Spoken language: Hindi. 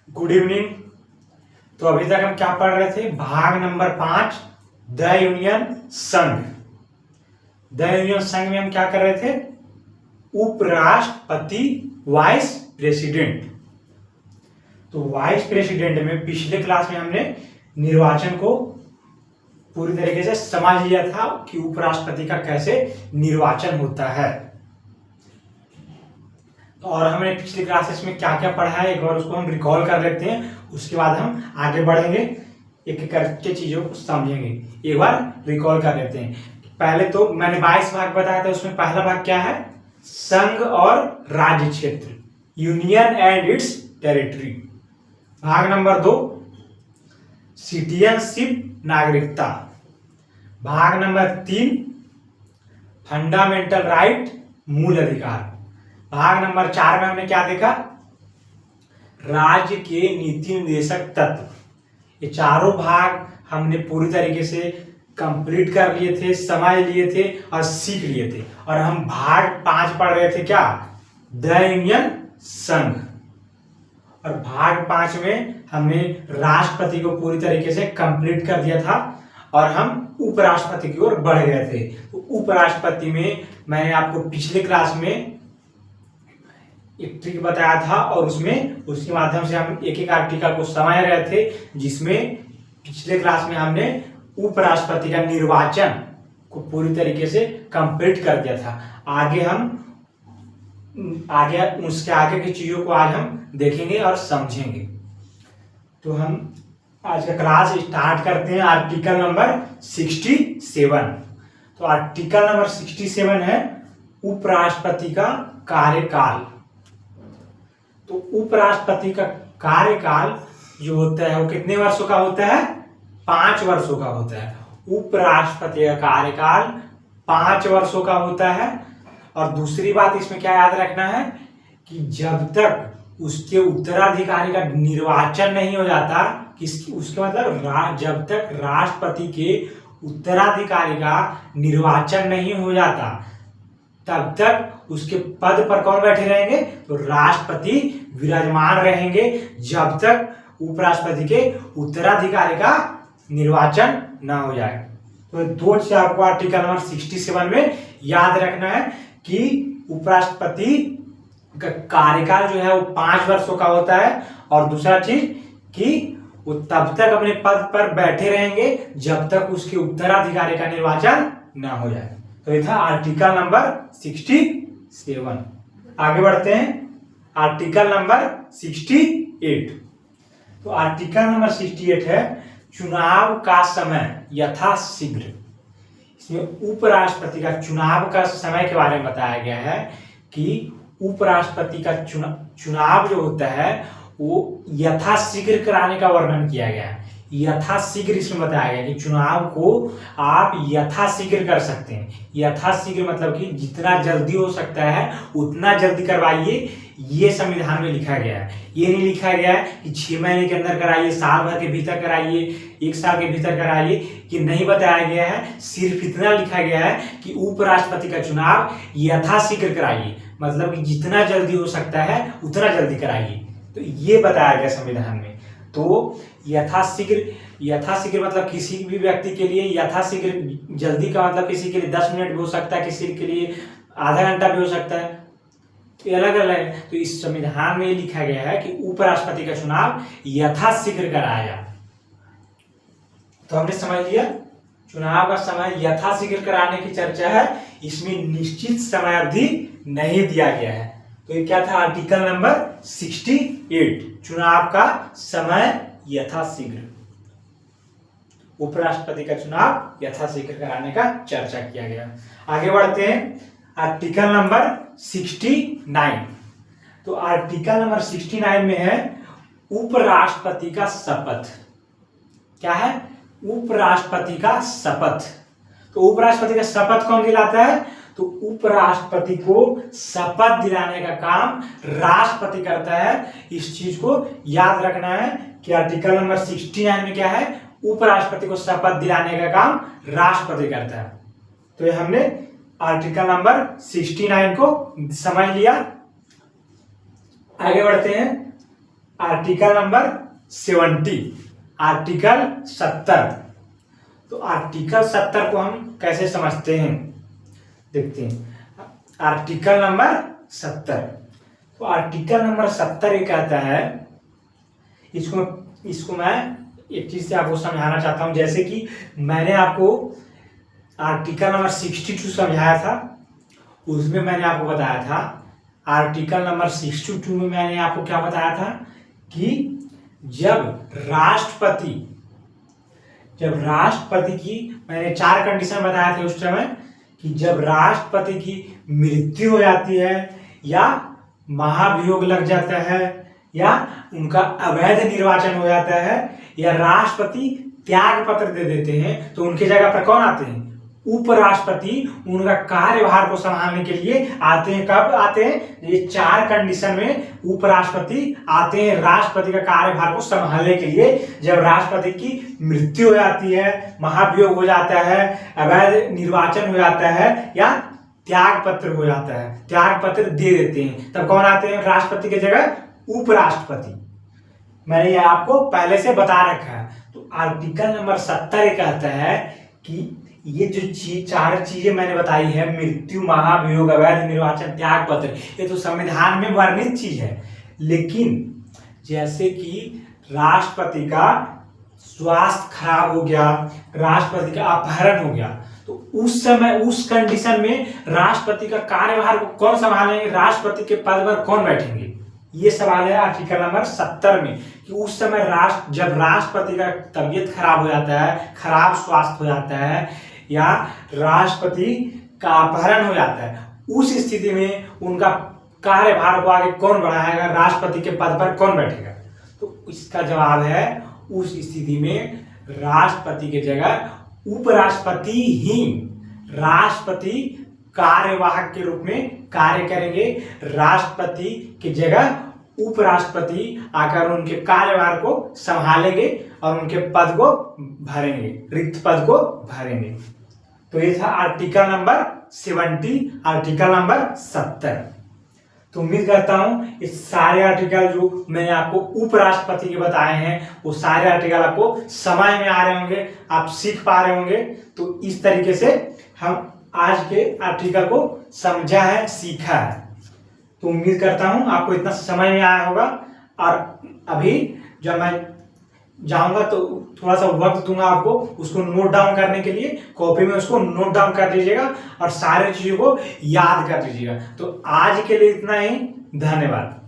Good evening. तो अभी तक हम क्या पढ़ रहे थे? भाग नंबर 5, द यूनियन संघ। द यूनियन संघ में हम क्या कर रहे थे? उपराष्ट्रपति, वाइस प्रेसिडेंट। तो वाइस प्रेसिडेंट में पिछले क्लास में हमने निर्वाचन को पूरी तरीके से समझ लिया था कि उपराष्ट्रपति का कैसे निर्वाचन होता है। और हमने पिछली क्लासेस में क्या क्या पढ़ा है एक बार उसको हम रिकॉल कर लेते हैं, उसके बाद हम आगे बढ़ेंगे, एक एक करके चीजों को समझेंगे। एक बार रिकॉल कर लेते हैं। पहले तो मैंने 22 भाग बताया था, उसमें पहला भाग क्या है? संघ और राज्य क्षेत्र, यूनियन एंड इट्स टेरिटरी। भाग नंबर 2, सिटीजनशिप, नागरिकता। भाग नंबर 3, फंडामेंटल राइट, मूल अधिकार। भाग नंबर 4 में हमने क्या देखा? राज्य के नीति निर्देशक तत्व। ये चारों भाग हमने पूरी तरीके से कंप्लीट कर लिए थे, समझ लिए थे और सीख लिए थे। और हम भाग 5 पढ़ रहे थे, क्या? द यूनियन संघ। और भाग 5 में हमने राष्ट्रपति को पूरी तरीके से कंप्लीट कर दिया था और हम उपराष्ट्रपति की ओर बढ़ गए थे। तो उपराष्ट्रपति में मैंने आपको पिछले क्लास में एक ट्रिक बताया था और उसमें उसके माध्यम से हम एक एक आर्टिकल को समझ रहे थे, जिसमें पिछले क्लास में हमने उपराष्ट्रपति का निर्वाचन को पूरी तरीके से कंप्लीट कर दिया था। उसके आगे की चीजों को आज हम देखेंगे और समझेंगे। तो हम आज का क्लास स्टार्ट करते हैं आर्टिकल नंबर 67। तो आर्टिकल नंबर 67 है उपराष्ट्रपति का कार्यकाल। तो उपराष्ट्रपति का कार्यकाल जो होता है वो कितने वर्षों का होता है? 5 वर्षों का होता है। उपराष्ट्रपति का कार्यकाल 5 वर्षों का होता है। और दूसरी बात इसमें क्या याद रखना है कि जब तक उसके उत्तराधिकारी का निर्वाचन नहीं हो जाता, उसके मतलब जब तक राष्ट्रपति के उत्तराधिकारी का निर्वाचन नहीं हो जाता तब तक उसके पद पर कौन बैठे रहेंगे? तो राष्ट्रपति विराजमान रहेंगे जब तक उपराष्ट्रपति के उत्तराधिकारी का निर्वाचन ना हो जाए। तो दो चीज आपको आर्टिकल नंबर 67 में याद रखना है कि उपराष्ट्रपति का कार्यकाल जो है वो 5 वर्षों का होता है, और दूसरा चीज कि वो तब तक अपने पद पर बैठे रहेंगे जब तक उसके उत्तराधिकारी का निर्वाचन ना हो जाए। तो ये था आर्टिकल नंबर 67। आगे बढ़ते हैं आर्टिकल नंबर 68। तो आर्टिकल नंबर 68 है चुनाव का समय यथाशीघ्र। इसमें उपराष्ट्रपति का चुनाव का समय के बारे में बताया गया है कि उपराष्ट्रपति का चुनाव जो होता है वो यथाशीघ्र कराने का वर्णन किया गया है। यथाशीघ्र इसमें बताया गया कि चुनाव को आप यथाशीघ्र कर सकते हैं। यथाशीघ्र मतलब कि जितना जल्दी हो सकता है उतना जल्दी करवाइए, ये संविधान में लिखा गया है। ये नहीं लिखा गया है कि 6 महीने के अंदर कराइए, साल भर के भीतर कराइए, 1 साल के भीतर कराइए, ये नहीं बताया गया है। सिर्फ इतना लिखा गया है कि उपराष्ट्रपति का चुनाव यथाशीघ्र कराइए, मतलब कि जितना जल्दी हो सकता है उतना जल्दी कराइए। तो ये बताया गया संविधान में। तो यथाशीघ्र मतलब किसी भी व्यक्ति के लिए यथाशीघ्र, जल्दी का मतलब किसी के लिए 10 मिनट भी हो सकता है, किसी के लिए आधा घंटा भी हो सकता है, तो अलग अलग है। तो इस संविधान में ये लिखा गया है कि उपराष्ट्रपति का चुनाव यथाशीघ्र कराया जाए। तो हमने समझ लिया चुनाव का समय यथाशीघ्र कराने की चर्चा है, इसमें निश्चित समय अवधि नहीं दिया गया है। तो ये क्या था? आर्टिकल नंबर 68, चुनाव का समय यथाशीघ्र, उपराष्ट्रपति का चुनाव यथाशीघ्र कराने का चर्चा किया गया। आगे बढ़ते हैं आर्टिकल नंबर 69। तो आर्टिकल नंबर 69 में है उपराष्ट्रपति का शपथ। क्या है? उपराष्ट्रपति का शपथ। तो उपराष्ट्रपति का शपथ कौन दिलाता है? तो उपराष्ट्रपति को शपथ दिलाने का काम राष्ट्रपति करता है। इस चीज को याद रखना है कि आर्टिकल नंबर 69 में क्या है? उपराष्ट्रपति को शपथ दिलाने का काम राष्ट्रपति करता है। तो ये हमने आर्टिकल नंबर 69 को समझ लिया। आगे बढ़ते हैं आर्टिकल नंबर 70, आर्टिकल 70। तो आर्टिकल 70 को हम कैसे समझते हैं, देखते हैं। आर्टिकल नंबर 70, तो आर्टिकल नंबर 70 ये कहता है, इसको मैं एक चीज से आपको समझाना चाहता हूं। जैसे कि मैंने आपको आर्टिकल नंबर 62 समझाया था, उसमें मैंने आपको बताया था, आर्टिकल नंबर 62 में मैंने आपको क्या बताया था कि जब राष्ट्रपति की मैंने 4 कंडीशन बताए थे उस समय, कि जब राष्ट्रपति की मृत्यु हो जाती है या महाभियोग लग जाता है या उनका अवैध निर्वाचन हो जाता है या राष्ट्रपति त्याग पत्र दे देते हैं, तो उनकी जगह पर कौन आते हैं, उपराष्ट्रपति उनका कार्यभार को संभालने के लिए आते हैं। कब आते हैं, ये 4 कंडीशन में उपराष्ट्रपति आते हैं राष्ट्रपति का कार्यभार को संभालने के लिए। जब राष्ट्रपति की मृत्यु हो जाती है, महाभियोग हो जाता है, अवैध निर्वाचन हो जाता है या त्याग पत्र हो जाता है, त्याग पत्र दे देते हैं, तब कौन आते हैं राष्ट्रपति की जगह, उपराष्ट्रपति। मैंने ये आपको पहले से बता रखा है। तो आर्टिकल नंबर 70 कहता है कि ये जो 4 चीजें मैंने बताई है, मृत्यु, महाभियोग, अवैध निर्वाचन, त्याग पत्र, ये तो संविधान में वर्णित चीज है। लेकिन जैसे कि राष्ट्रपति का स्वास्थ्य खराब हो गया, राष्ट्रपति का अपहरण हो गया, तो उस समय उस कंडीशन में राष्ट्रपति का कार्यभार को कौन संभालेंगे, राष्ट्रपति के पद पर कौन बैठेंगे, ये सवाल है आर्टिकल नंबर 70 में। कि उस समय जब राष्ट्रपति का तबीयत खराब हो जाता है, खराब स्वास्थ्य हो जाता है या राष्ट्रपति का अपहरण हो जाता है, उस स्थिति में उनका कार्यभार को आगे कौन बढ़ाएगा, राष्ट्रपति के पद पर कौन बैठेगा। तो इसका जवाब है, उस स्थिति में राष्ट्रपति की जगह उपराष्ट्रपति ही राष्ट्रपति कार्यवाहक के रूप में कार्य करेंगे। राष्ट्रपति की जगह उपराष्ट्रपति आकर उनके कार्यभार को संभालेंगे और उनके पद को भरेंगे, रिक्त पद को भरेंगे। तो ये था आर्टिकल नंबर 70, आर्टिकल नंबर 70। तो उम्मीद करता हूं इस सारे आर्टिकल जो मैंने आपको उपराष्ट्रपति के बताए हैं, वो सारे आर्टिकल आपको समझ में आ रहे होंगे, आप सीख पा रहे होंगे। तो इस तरीके से हम आज के आर्टिकल को समझा है, सीखा है। तो उम्मीद करता हूं आपको इतना समझ में आया होगा। और अभी जब मैं जाऊंगा तो थोड़ा सा वक्त दूंगा आपको उसको नोट डाउन करने के लिए, कॉपी में उसको नोट डाउन कर लीजिएगा और सारे चीजों को याद कर लीजिएगा। तो आज के लिए इतना ही, धन्यवाद।